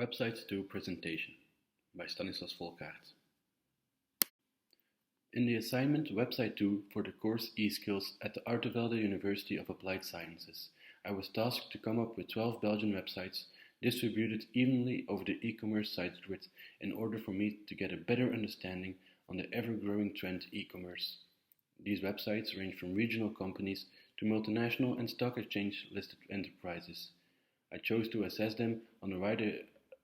Websites 2 Presentation by Stanislas Volkaert. In the assignment Website 2 for the course eSkills at the Artevelde University of Applied Sciences, I was tasked to come up with 12 Belgian websites distributed evenly over the e-commerce sites grid in order for me to get a better understanding on the ever-growing trend e-commerce. These websites range from regional companies to multinational and stock exchange listed enterprises. I chose to assess them on a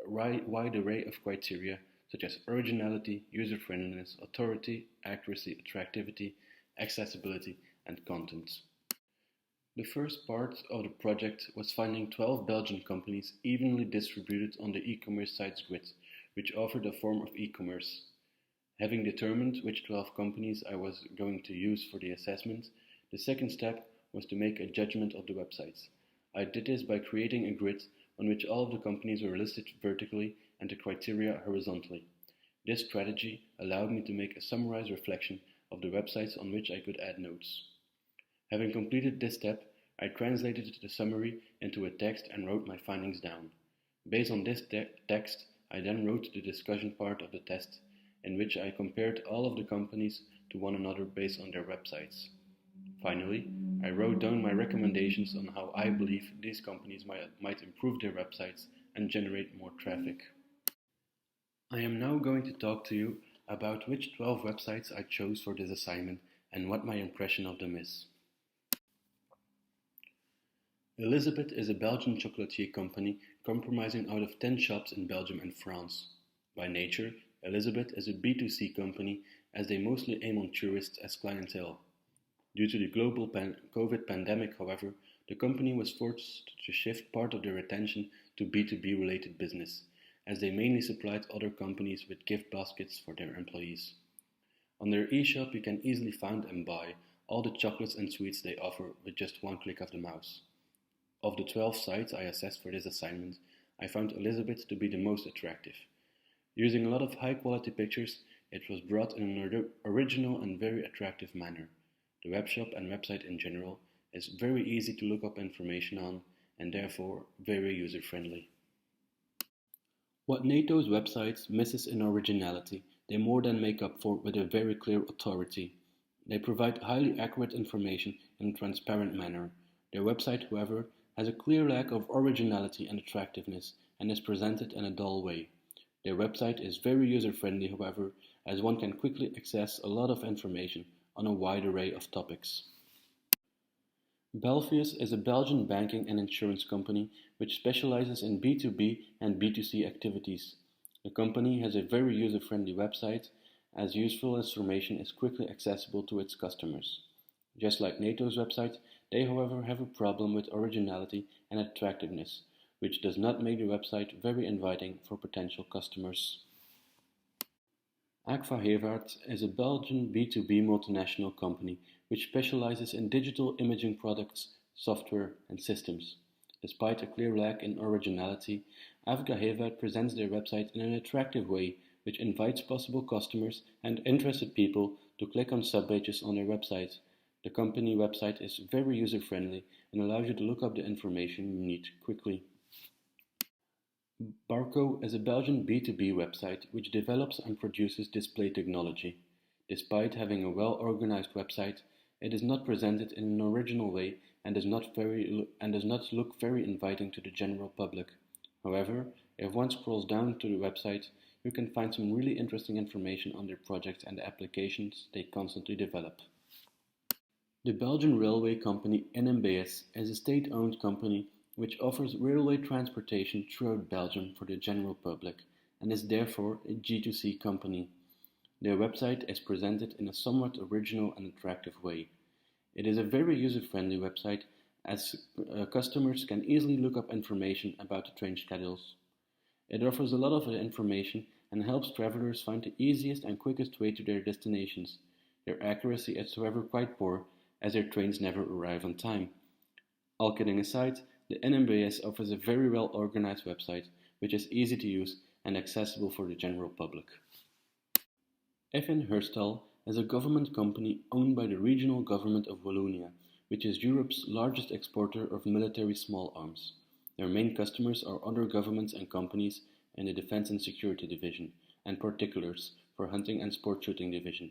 wide array of criteria such as originality, user-friendliness, authority, accuracy, attractivity, accessibility, and content. The first part of the project was finding 12 Belgian companies evenly distributed on the e-commerce sites grid, which offered a form of e-commerce. Having determined which 12 companies I was going to use for the assessment, the second step was to make a judgment of the websites. I did this by creating a grid on which all of the companies were listed vertically and the criteria horizontally. This strategy allowed me to make a summarized reflection of the websites on which I could add notes. Having completed this step, I translated the summary into a text and wrote my findings down. Based on this text, I then wrote the discussion part of the test, in which I compared all of the companies to one another based on their websites. Finally, I wrote down my recommendations on how I believe these companies might improve their websites and generate more traffic. I am now going to talk to you about which 12 websites I chose for this assignment and what my impression of them is. Elisabeth is a Belgian chocolatier company comprising out of 10 shops in Belgium and France. By nature, Elisabeth is a B2C company as they mostly aim on tourists as clientele. Due to the global COVID pandemic, however, the company was forced to shift part of their attention to B2B related business, as they mainly supplied other companies with gift baskets for their employees. On their e-shop you can easily find and buy all the chocolates and sweets they offer with just one click of the mouse. Of the 12 sites I assessed for this assignment, I found Elisabeth to be the most attractive. Using a lot of high quality pictures, it was brought in an original and very attractive manner. The webshop and website in general is very easy to look up information on and therefore very user-friendly. What NATO's websites misses in originality, they more than make up for with a very clear authority. They provide highly accurate information in a transparent manner. Their website, however, has a clear lack of originality and attractiveness and is presented in a dull way. Their website is very user-friendly, however, as one can quickly access a lot of information on a wide array of topics. Belfius is a Belgian banking and insurance company which specializes in B2B and B2C activities. The company has a very user-friendly website as useful information is quickly accessible to its customers. Just like NATO's website, they however have a problem with originality and attractiveness, which does not make the website very inviting for potential customers. Agfa Hewaard is a Belgian B2B multinational company which specializes in digital imaging products, software and systems. Despite a clear lack in originality, Agfa Hewaard presents their website in an attractive way which invites possible customers and interested people to click on subpages on their website. The company website is very user-friendly and allows you to look up the information you need quickly. Barco is a Belgian B2B website which develops and produces display technology. Despite having a well-organized website, it is not presented in an original way and does not look very inviting to the general public. However, if one scrolls down to the website, you can find some really interesting information on their projects and the applications they constantly develop. The Belgian railway company NMBS is a state-owned company which offers railway transportation throughout Belgium for the general public and is therefore a G2C company. Their website is presented in a somewhat original and attractive way. It is a very user-friendly website as customers can easily look up information about the train schedules. It offers a lot of information and helps travelers find the easiest and quickest way to their destinations. Their accuracy is however quite poor as their trains never arrive on time. All kidding aside, the NMBS offers a very well organized website which is easy to use and accessible for the general public. FN Herstal is a government company owned by the regional government of Wallonia, which is Europe's largest exporter of military small arms. Their main customers are other governments and companies in the Defense and Security Division, and Particulars for Hunting and Sport Shooting Division,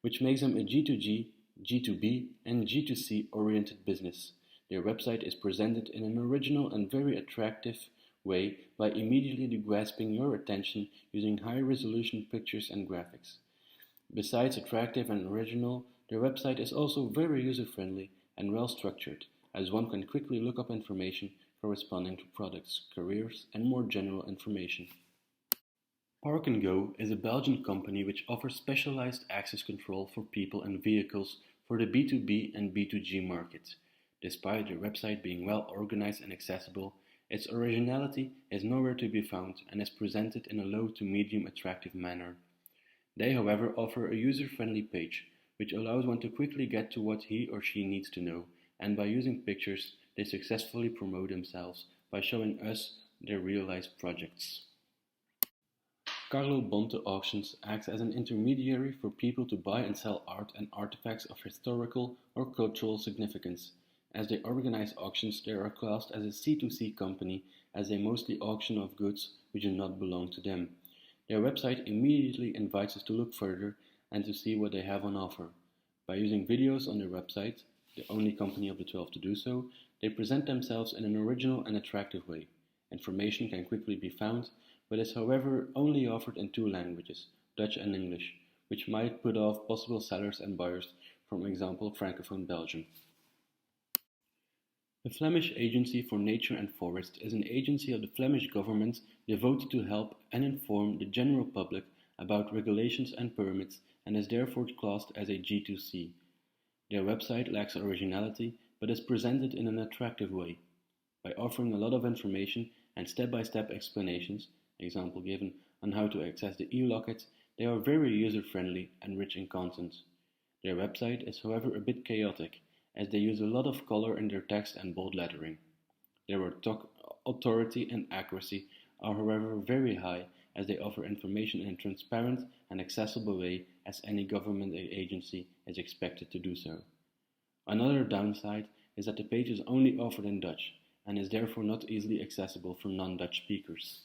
which makes them a G2G, G2B, and G2C oriented business. Their website is presented in an original and very attractive way by immediately grasping your attention using high-resolution pictures and graphics. Besides attractive and original, their website is also very user-friendly and well-structured, as one can quickly look up information corresponding to products, careers, and more general information. Park & Go is a Belgian company which offers specialized access control for people and vehicles for the B2B and B2G markets. Despite their website being well organized and accessible, its originality is nowhere to be found and is presented in a low to medium attractive manner. They, however, offer a user-friendly page, which allows one to quickly get to what he or she needs to know, and by using pictures, they successfully promote themselves by showing us their realized projects. Carlo Bonte Auctions acts as an intermediary for people to buy and sell art and artifacts of historical or cultural significance. As they organize auctions, they are classed as a C2C company, as they mostly auction off goods which do not belong to them. Their website immediately invites us to look further and to see what they have on offer. By using videos on their website, the only company of the 12 to do so, they present themselves in an original and attractive way. Information can quickly be found, but is however only offered in two languages, Dutch and English, which might put off possible sellers and buyers from example Francophone Belgium. The Flemish Agency for Nature and Forest is an agency of the Flemish government devoted to help and inform the general public about regulations and permits and is therefore classed as a G2C. Their website lacks originality but is presented in an attractive way. By offering a lot of information and step-by-step explanations, example given on how to access the e-locket, they are very user-friendly and rich in content. Their website is however a bit chaotic, as they use a lot of color in their text and bold lettering. Their authority and accuracy are however very high, as they offer information in a transparent and accessible way as any government agency is expected to do so. Another downside is that the page is only offered in Dutch and is therefore not easily accessible for non-Dutch speakers.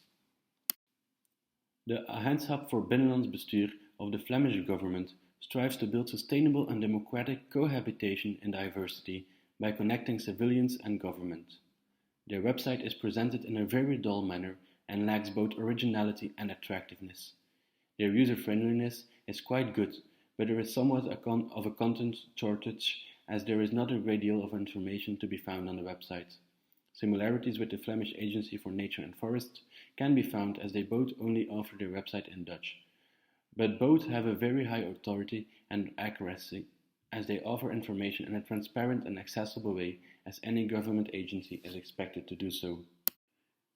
The Agentschap voor Binnenlands Bestuur of the Flemish government strives to build sustainable and democratic cohabitation in diversity by connecting civilians and government. Their website is presented in a very dull manner and lacks both originality and attractiveness. Their user-friendliness is quite good, but there is somewhat of a content shortage, as there is not a great deal of information to be found on the website. Similarities with the Flemish Agency for Nature and Forest can be found, as they both only offer their website in Dutch. But both have a very high authority and accuracy, as they offer information in a transparent and accessible way as any government agency is expected to do so.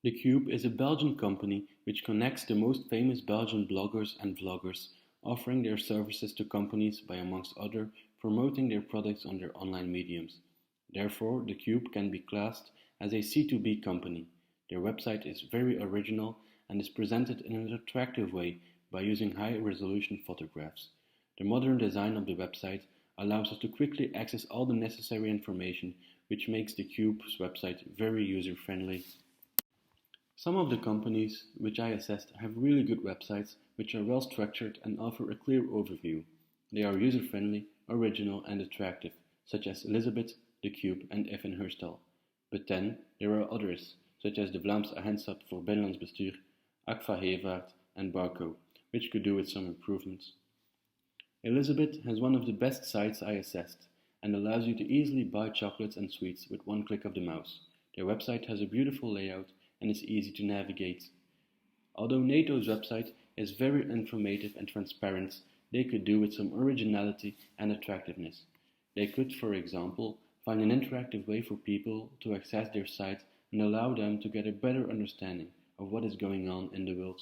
The Cube is a Belgian company which connects the most famous Belgian bloggers and vloggers, offering their services to companies by, amongst other, promoting their products on their online mediums. Therefore, the Cube can be classed as a C2B company. Their website is very original and is presented in an attractive way by using high-resolution photographs. The modern design of the website allows us to quickly access all the necessary information, which makes the Cube's website very user-friendly. Some of the companies which I assessed have really good websites which are well structured and offer a clear overview. They are user-friendly, original and attractive, such as Elizabeth, The Cube and Effen Herstal. But then there are others, such as the Vlaams Agentschap voor Binnenlands Bestuur, Agfa Hevaart and Barco, which could do with some improvements. Elizabeth has one of the best sites I assessed and allows you to easily buy chocolates and sweets with one click of the mouse. Their website has a beautiful layout and is easy to navigate. Although NATO's website is very informative and transparent, they could do with some originality and attractiveness. They could, for example, find an interactive way for people to access their site and allow them to get a better understanding of what is going on in the world.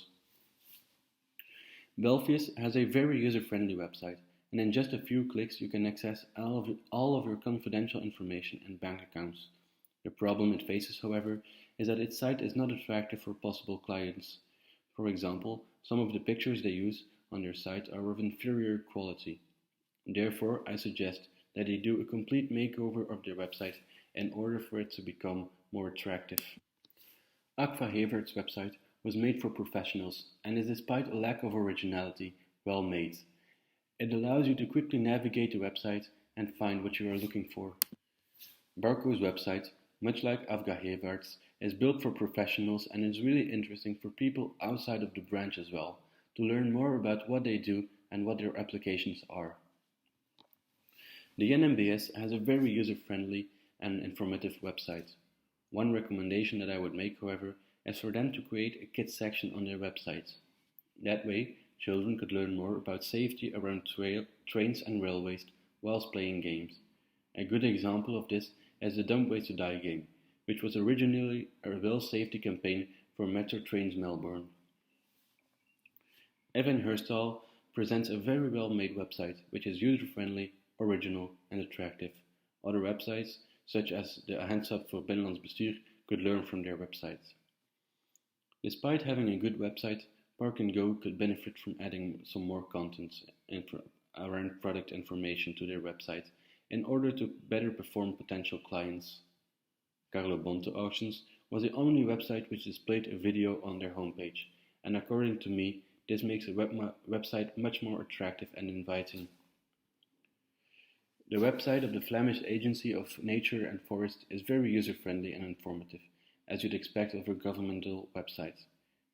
Belfius has a very user-friendly website, and in just a few clicks you can access all of your confidential information and bank accounts. The problem it faces, however, is that its site is not attractive for possible clients. For example, some of the pictures they use on their site are of inferior quality. Therefore, I suggest that they do a complete makeover of their website in order for it to become more attractive. Agfa Hevaart's website was made for professionals and is, despite a lack of originality, well made. It allows you to quickly navigate the website and find what you are looking for. Barco's website, much like Afgahevart's, is built for professionals and is really interesting for people outside of the branch as well, to learn more about what they do and what their applications are. The NMBS has a very user-friendly and informative website. One recommendation that I would make, however, is for them to create a kids section on their website. That way, children could learn more about safety around trains and railways whilst playing games. A good example of this is the Dumb Ways to Die game, which was originally a rail safety campaign for Metro Trains Melbourne. Evan Herstal presents a very well-made website which is user-friendly, original and attractive. Other websites, such as the Agentschap voor Binnenlands Bestuur, could learn from their websites. Despite having a good website, Park & Go could benefit from adding some more content around product information to their website in order to better perform potential clients. Carlo Bonte Auctions was the only website which displayed a video on their homepage, and according to me, this makes a website much more attractive and inviting. The website of the Flemish Agency of Nature and Forest is very user-friendly and informative, as you'd expect of a governmental website.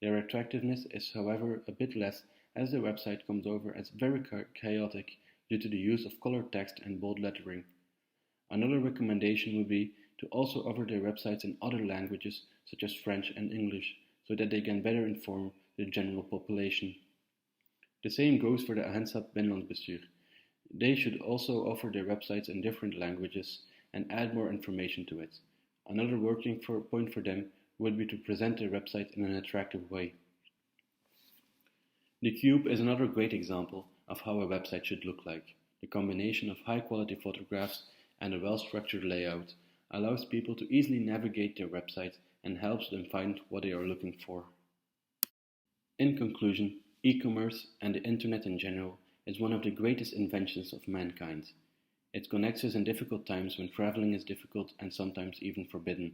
Their attractiveness is, however, a bit less, as the website comes over as very chaotic due to the use of colored text and bold lettering. Another recommendation would be to also offer their websites in other languages such as French and English, so that they can better inform the general population. The same goes for the Agentschap Binnenlands Bestuur. They should also offer their websites in different languages and add more information to it. Another working point for them would be to present their website in an attractive way. The Cube is another great example of how a website should look like. The combination of high-quality photographs and a well-structured layout allows people to easily navigate their website and helps them find what they are looking for. In conclusion, e-commerce and the internet in general is one of the greatest inventions of mankind. It connects us in difficult times when traveling is difficult and sometimes even forbidden.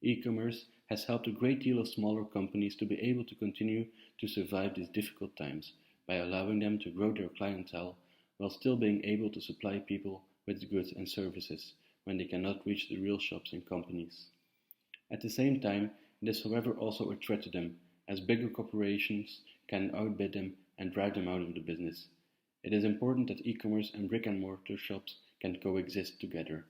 E-commerce has helped a great deal of smaller companies to be able to continue to survive these difficult times by allowing them to grow their clientele while still being able to supply people with goods and services when they cannot reach the real shops and companies. At the same time, it is however also a threat to them, as bigger corporations can outbid them and drive them out of the business. It is important that e-commerce and brick-and-mortar shops can coexist together.